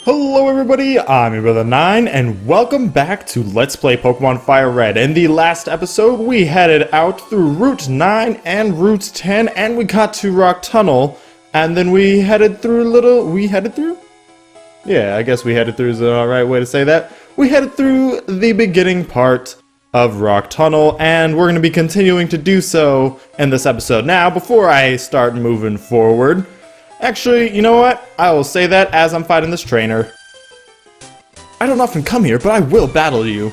Hello everybody, I'm your brother 9, and welcome back to Let's Play Pokemon Fire Red. In the last episode, we headed out through Route 9 and Route 10, and we got to Rock Tunnel, and then we headed through? Yeah, I guess we headed through is the right way to say that. We headed through the beginning part of Rock Tunnel, and we're going to be continuing to do so in this episode. Now, before I start moving forward, actually, you know what? I will say that as I'm fighting this trainer. I don't often come here, but I will battle you.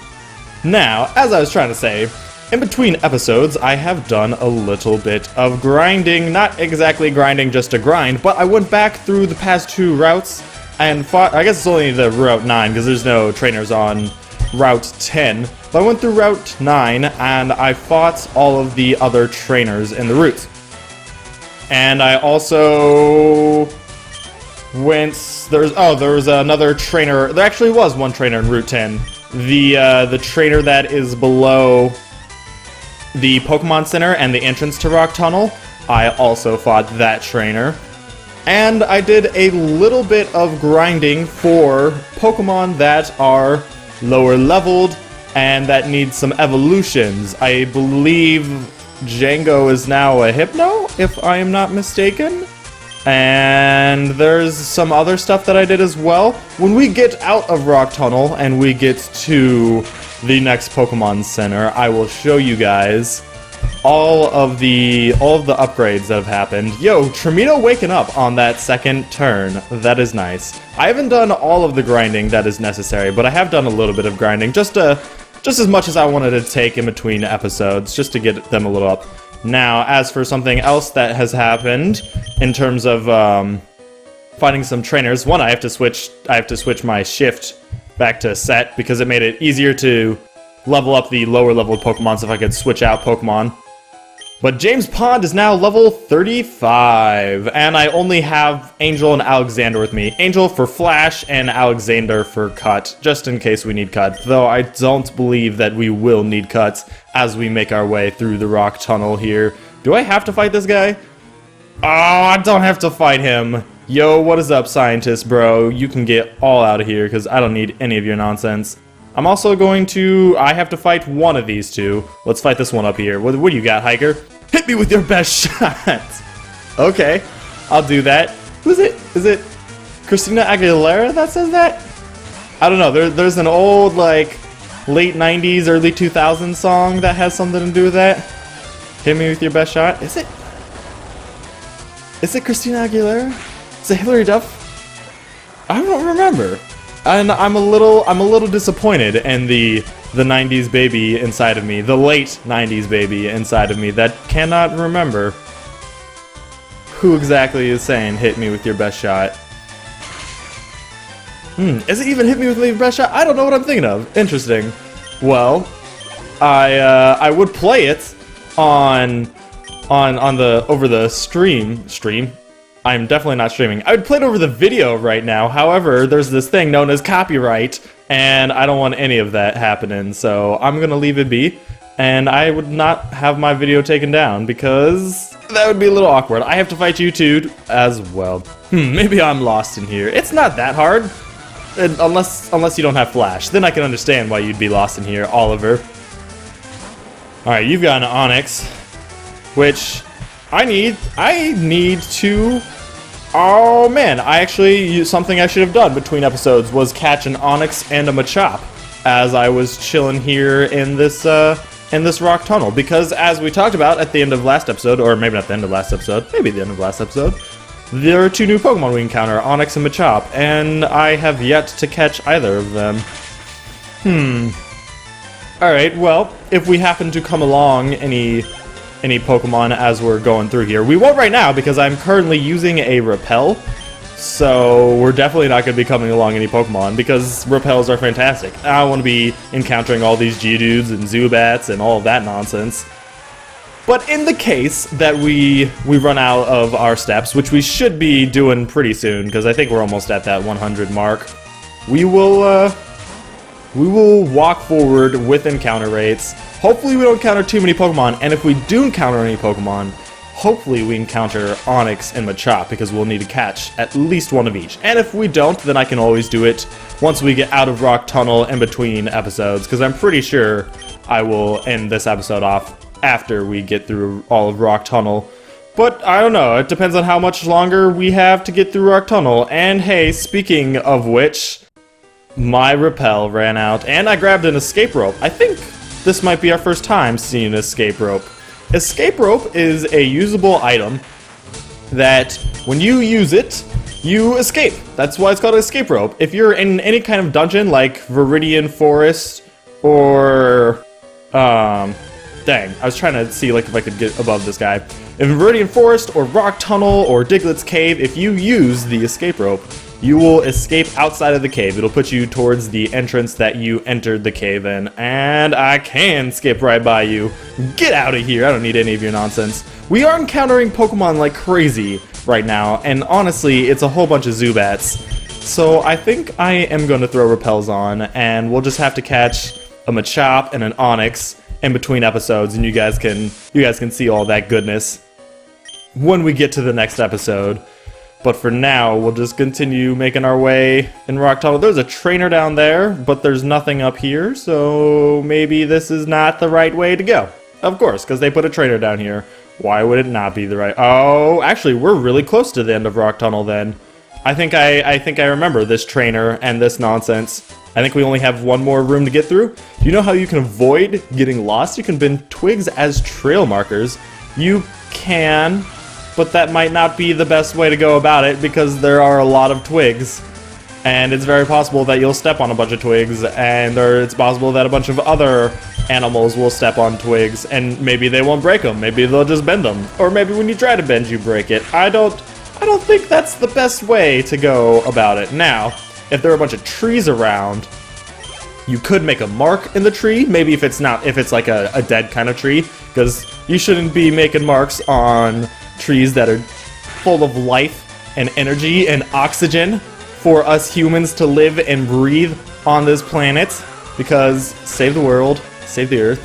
Now, as I was trying to say, in between episodes, I have done a little bit of grinding. Not exactly grinding just to grind, but I went back through the past two routes and fought, I guess it's only the Route 9 because there's no trainers on Route 10. But I went through Route 9 and I fought all of the other trainers in the route. And I also went, there was another trainer, there actually was one trainer in Route 10. The trainer that is below the Pokemon Center and the entrance to Rock Tunnel, I also fought that trainer. And I did a little bit of grinding for Pokemon that are lower leveled and that need some evolutions. I believe Django is now a Hypno, if I am not mistaken. And there's some other stuff that I did as well. When we get out of Rock Tunnel and we get to the next Pokemon Center, I will show you guys all of the upgrades that have happened. Yo, Tremino waking up on that second turn. That is nice. I haven't done all of the grinding that is necessary, but I have done a little bit of grinding, just as much as I wanted to take in between episodes, just to get them a little up. Now, as for something else that has happened in terms of finding some trainers, one, I have to switch my shift back to set because it made it easier to level up the lower level Pokemon, so if I could switch out Pokemon. But James Pond is now level 35, and I only have Angel and Alexander with me. Angel for Flash and Alexander for Cut, just in case we need Cut. Though I don't believe that we will need Cuts as we make our way through the Rock Tunnel here. Do I have to fight this guy? Oh, I don't have to fight him. Yo, what is up, scientist bro? You can get all out of here, because I don't need any of your nonsense. I'm also going to... I have to fight one of these two. Let's fight this one up here. What do you got, Hiker? Hit me with your best shot! Okay, I'll do that. Who is it? Is it Christina Aguilera that says that? I don't know. There's an old, like, late 90s, early 2000s song that has something to do with that. Hit me with your best shot. Is it? Is it Christina Aguilera? Is it Hillary Duff? I don't remember. And I'm a little disappointed in the 90s baby inside of me, the late 90s baby inside of me that cannot remember who exactly is saying hit me with your best shot. Is it even hit me with your best shot? I don't know what I'm thinking of. Interesting. Well, I would play it on the over the stream. I'm definitely not streaming. I would play it over the video right now. However, there's this thing known as copyright, and I don't want any of that happening, so I'm gonna leave it be. And I would not have my video taken down because that would be a little awkward. I have to fight you two as well. Maybe I'm lost in here. It's not that hard, unless you don't have Flash. Then I can understand why you'd be lost in here, Oliver. All right, you've got an Onyx, which I need to... Oh man, something I should have done between episodes was catch an Onyx and a Machop as I was chilling here in this Rock Tunnel, because as we talked about at the end of last episode, or maybe not the end of last episode, maybe the end of last episode, there are two new Pokemon we encounter, Onyx and Machop, and I have yet to catch either of them. Alright, well, if we happen to come along any Pokemon as we're going through here. We won't right now because I'm currently using a Repel, so we're definitely not going to be coming along any Pokemon because Repels are fantastic. I don't want to be encountering all these Geodudes and Zubats and all of that nonsense. But in the case that we run out of our steps, which we should be doing pretty soon because I think we're almost at that 100 mark, we will walk forward with encounter rates. Hopefully we don't encounter too many Pokemon, and if we do encounter any Pokemon, hopefully we encounter Onyx and Machop, because we'll need to catch at least one of each. And if we don't, then I can always do it once we get out of Rock Tunnel in between episodes, because I'm pretty sure I will end this episode off after we get through all of Rock Tunnel. But I don't know, it depends on how much longer we have to get through Rock Tunnel. And hey, speaking of which, my rappel ran out, and I grabbed an escape rope. I think this might be our first time seeing an escape rope. Escape rope is a usable item that when you use it, you escape. That's why it's called an escape rope. If you're in any kind of dungeon like Viridian Forest or dang, I was trying to see like if I could get above this guy. In Viridian Forest or Rock Tunnel or Diglett's Cave, if you use the escape rope, you will escape outside of the cave. It'll put you towards the entrance that you entered the cave in. And I can skip right by you. Get out of here. I don't need any of your nonsense. We are encountering Pokemon like crazy right now, and honestly, it's a whole bunch of Zubats. So I think I am going to throw repels on, and we'll just have to catch a Machop and an Onyx in between episodes, and you guys can see all that goodness when we get to the next episode. But for now, we'll just continue making our way in Rock Tunnel. There's a trainer down there, but there's nothing up here, so maybe this is not the right way to go. Of course, because they put a trainer down here. Why would it not be the right... Oh, actually, we're really close to the end of Rock Tunnel then. I think I remember this trainer and this nonsense. I think we only have one more room to get through. Do you know how you can avoid getting lost? You can bend twigs as trail markers. You can... but that might not be the best way to go about it, because there are a lot of twigs. And it's very possible that you'll step on a bunch of twigs, and it's possible that a bunch of other animals will step on twigs, and maybe they won't break them, maybe they'll just bend them. Or maybe when you try to bend, you break it. I don't think that's the best way to go about it. Now, if there are a bunch of trees around, you could make a mark in the tree, maybe if it's like a dead kind of tree, because you shouldn't be making marks on trees that are full of life and energy and oxygen for us humans to live and breathe on this planet, because save the world, save the earth.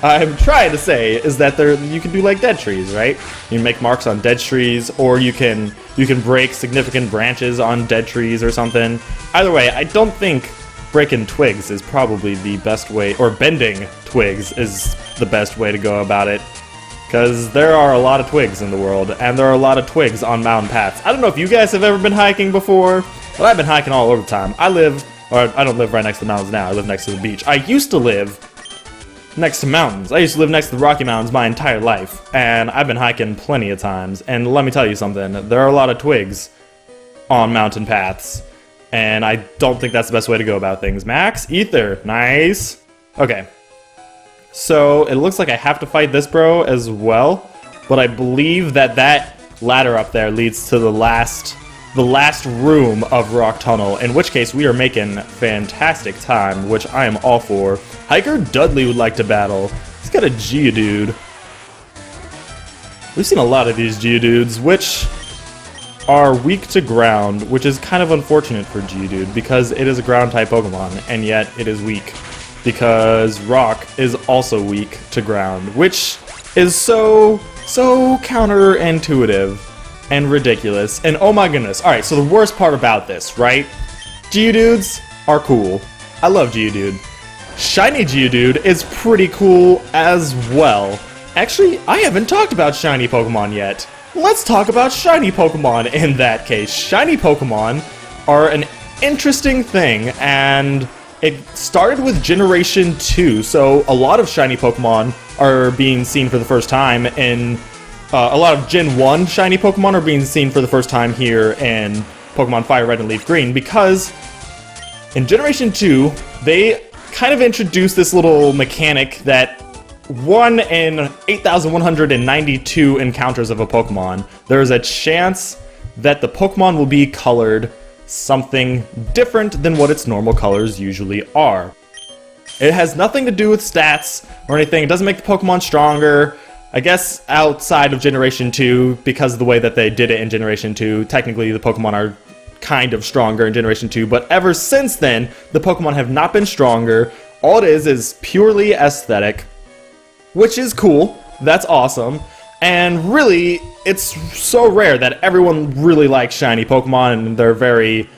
I'm trying to say is that you can do like dead trees, right? You can make marks on dead trees, or you can break significant branches on dead trees or something. Either way, I don't think breaking twigs is probably the best way, or bending twigs is the best way to go about it. Because there are a lot of twigs in the world, and there are a lot of twigs on mountain paths. I don't know if you guys have ever been hiking before, but I've been hiking all over the time. I don't live right next to the mountains now, I live next to the beach. I used to live next to mountains. I used to live next to the Rocky Mountains my entire life, and I've been hiking plenty of times. And let me tell you something, there are a lot of twigs on mountain paths, and I don't think that's the best way to go about things. Max, Ether, nice. Okay. So, it looks like I have to fight this bro as well, but I believe that ladder up there leads to the last room of Rock Tunnel, in which case we are making fantastic time, which I am all for. Hiker Dudley would like to battle. He's got a Geodude. We've seen a lot of these Geodudes, which are weak to ground, which is kind of unfortunate for Geodude, because it is a ground-type Pokemon, and yet it is weak. Because rock is also weak to ground, which is so counterintuitive and ridiculous. And oh my goodness. Alright, so the worst part about this, right? Geodudes are cool. I love Geodude. Shiny Geodude is pretty cool as well. Actually, I haven't talked about shiny Pokemon yet. Let's talk about shiny Pokemon in that case. Shiny Pokemon are an interesting thing, and it started with Generation 2, so a lot of shiny Pokemon are being seen for the first time in... a lot of Gen 1 shiny Pokemon are being seen for the first time here in Pokemon Fire Red and Leaf Green, because in Generation 2, they kind of introduced this little mechanic that 1 in 8,192 encounters of a Pokemon, there is a chance that the Pokemon will be colored something different than what its normal colors usually are. It has nothing to do with stats or anything. It doesn't make the Pokemon stronger. I guess outside of Generation 2, because of the way that they did it in Generation 2, technically the Pokemon are kind of stronger in Generation 2, but ever since then, the Pokemon have not been stronger. All it is purely aesthetic, which is cool. That's awesome. And really, it's so rare that everyone really likes shiny Pokemon, and they're very,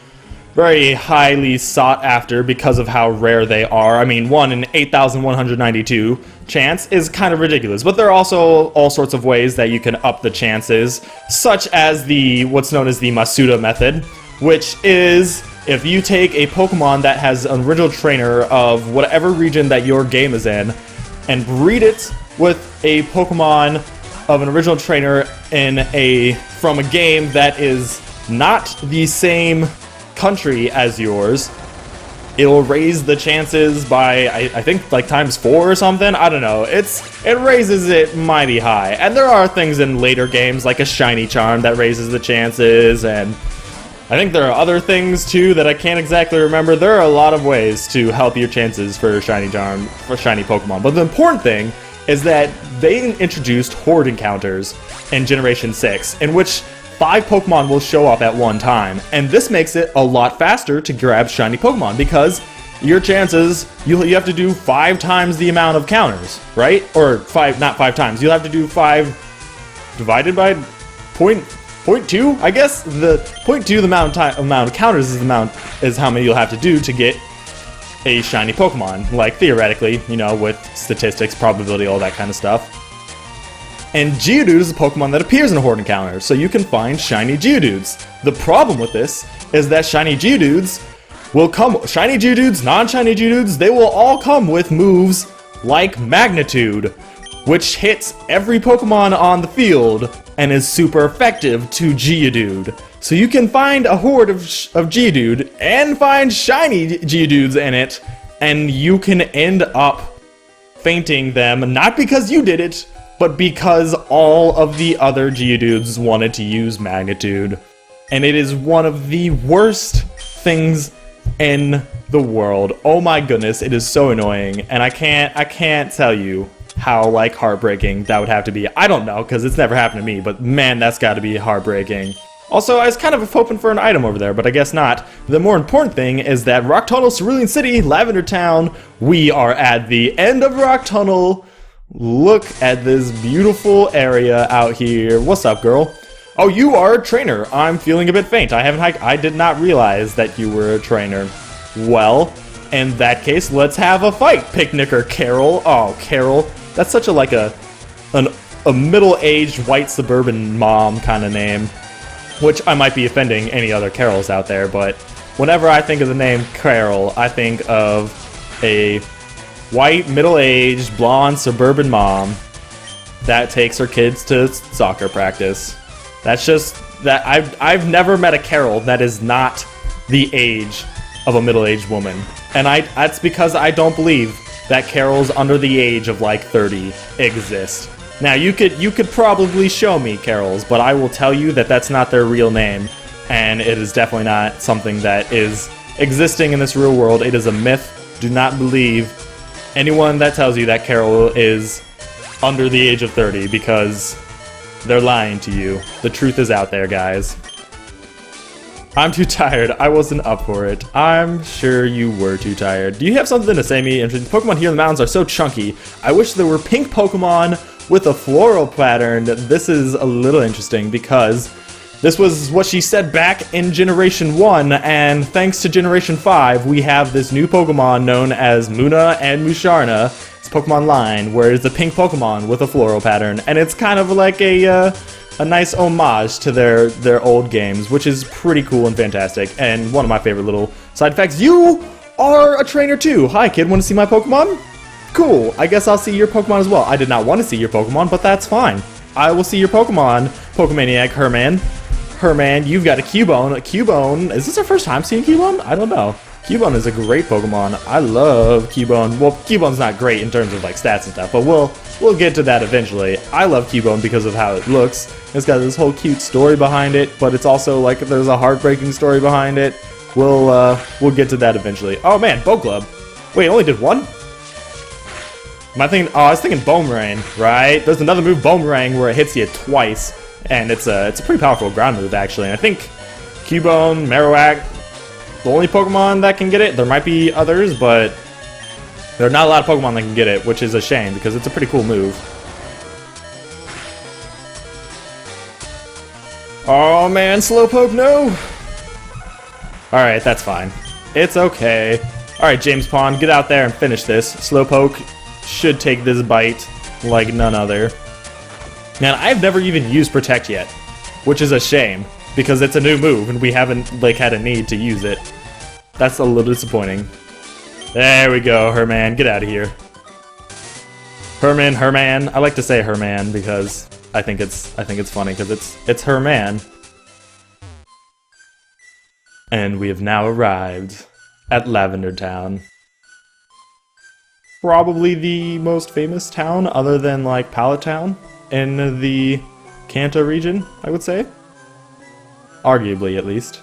very highly sought after because of how rare they are. I mean, 1 in 8,192 chance is kind of ridiculous, but there are also all sorts of ways that you can up the chances, such as the what's known as the Masuda method, which is if you take a Pokemon that has an original trainer of whatever region that your game is in and breed it with a Pokemon of an original trainer from a game that is not the same country as yours, it'll raise the chances by I think like ×4 or something. I don't know. It raises it mighty high. And there are things in later games like a shiny charm that raises the chances, and I think there are other things too that I can't exactly remember. There are a lot of ways to help your chances for shiny charm for shiny Pokemon. But the important thing is that they introduced horde encounters in Generation 6 in which 5 Pokemon will show up at one time, and this makes it a lot faster to grab shiny Pokemon because your chances, you have to do 5 times the amount of counters, right? Or not 5 times, you'll have to do 5 divided by 0.2, I guess? The 0.2 the amount of counters is how many you'll have to do to get a shiny Pokemon, like theoretically, you know, with statistics, probability, all that kind of stuff. And Geodude is a Pokemon that appears in a horde encounter, so you can find shiny Geodudes. The problem with this is that shiny Geodudes will come, shiny Geodudes, non-shiny Geodudes, they will all come with moves like Magnitude, which hits every Pokemon on the field and is super effective to Geodude. So you can find a horde of Geodude and find shiny Geodudes in it, and you can end up fainting them, not because you did it, but because all of the other Geodudes wanted to use Magnitude. And it is one of the worst things in the world. Oh my goodness, it is so annoying, and I can't tell you how, like, heartbreaking that would have to be. I don't know, because it's never happened to me, but man, that's gotta be heartbreaking. Also, I was kind of hoping for an item over there, but I guess not. The more important thing is that Rock Tunnel, Cerulean City, Lavender Town, we are at the end of Rock Tunnel. Look at this beautiful area out here. What's up, girl? Oh, you are a trainer. I'm feeling a bit faint. I did not realize that you were a trainer. Well, in that case, let's have a fight, Picnicker Carol. Oh, Carol. That's such a middle-aged white suburban mom kind of name. Which I might be offending any other Carols out there, but whenever I think of the name Carol, I think of a white, middle-aged, blonde, suburban mom that takes her kids to soccer practice. That's just that I've never met a Carol that is not the age of a middle-aged woman, and that's because I don't believe that Carols under the age of like 30 exist. Now, you could probably show me Carols, but I will tell you that that's not their real name, and it is definitely not something that is existing in this real world. It is a myth. Do not believe anyone that tells you that Carol is under the age of 30, because they're lying to you. The truth is out there, guys. I'm too tired. I wasn't up for it. I'm sure you were too tired. Do you have something to say me? The Pokemon here in the mountains are so chunky. I wish there were pink Pokemon with a floral pattern. This is a little interesting because this was what she said back in Generation 1, and thanks to Generation 5, we have this new Pokemon known as Muna and Musharna. It's Pokemon line, where it's a pink Pokemon with a floral pattern, and it's kind of like a nice homage to their old games, which is pretty cool and fantastic, and one of my favorite little side effects. You are a trainer too! Hi kid, want to see my Pokemon? Cool, I guess I'll see your Pokemon as well. I did not want to see your Pokemon, but that's fine. I will see your Pokemon, Pokemaniac Herman. Herman, you've got a Cubone. Cubone, is this our first time seeing Cubone? I don't know. Cubone is a great Pokemon. I love Cubone. Well, Cubone's not great in terms of like stats and stuff, but we'll get to that eventually. I love Cubone because of how it looks. It's got this whole cute story behind it, but it's also like there's a heartbreaking story behind it. We'll get to that eventually. Oh man, Bow Club. Wait, only did one? Am I thinking? Oh, I was thinking Boomerang, right? There's another move, Boomerang, where it hits you twice, and it's a pretty powerful ground move actually. And I think Cubone, Marowak, the only Pokemon that can get it. There might be others, but there are not a lot of Pokemon that can get it, which is a shame because it's a pretty cool move. Oh man, Slowpoke, no! Alright, that's fine. It's okay. Alright, James Pond, get out there and finish this. Slowpoke should take this bite like none other. Man, I've never even used Protect yet, which is a shame, because it's a new move and we haven't, like, had a need to use it. That's a little disappointing. There we go, Herman, get out of here. Herman. I like to say Herman because I think it's funny because it's Herman. And we have now arrived at Lavender Town. Probably the most famous town other than like Pallet Town in the Kanto region, I would say. Arguably, at least.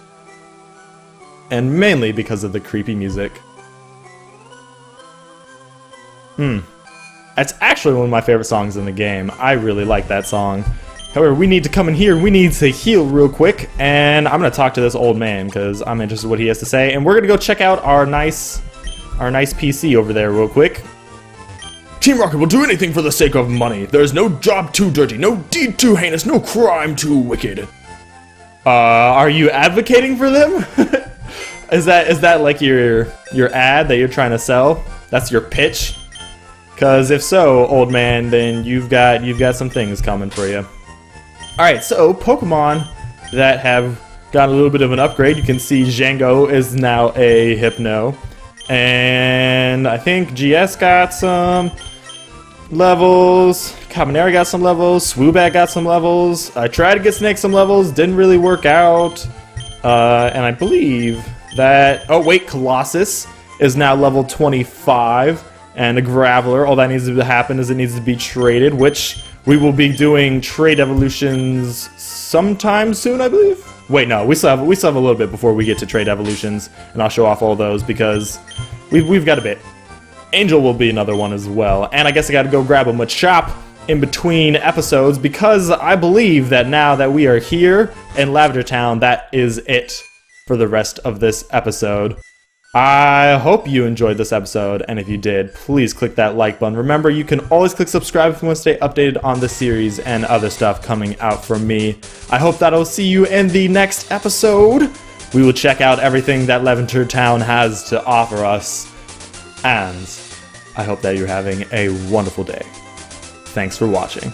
And mainly because of the creepy music. That's actually one of my favorite songs in the game. I really like that song. However, we need to come in here, we need to heal real quick, and I'm gonna talk to this old man, because I'm interested in what he has to say, and we're gonna go check out our nice PC over there real quick. Team Rocket will do anything for the sake of money. There is no job too dirty, no deed too heinous, no crime too wicked. Are you advocating for them? Is that like your ad that you're trying to sell? That's your pitch? Because if so, old man, then you've got some things coming for you. Alright, so Pokemon that have got a little bit of an upgrade. You can see Django is now a Hypno. And I think GS got some levels. Cabanera got some levels. Swoobat got some levels. I tried to get Snake some levels. Didn't really work out. And I believe that... Oh, wait, Colossus is now level 25. And a Graveler, all that needs to happen is it needs to be traded, which we will be doing trade evolutions sometime soon, I believe. Wait, no, we still have a little bit before we get to trade evolutions, and I'll show off all those because we've got a bit. Angel will be another one as well, and I guess I got to go grab a Machop in between episodes because I believe that now that we are here in Lavender Town, that is it for the rest of this episode. I hope you enjoyed this episode, and if you did, please click that like button. Remember, you can always click subscribe if you want to stay updated on the series and other stuff coming out from me. I hope that I'll see you in the next episode. We will check out everything that Lavender Town has to offer us, and I hope that you're having a wonderful day. Thanks for watching.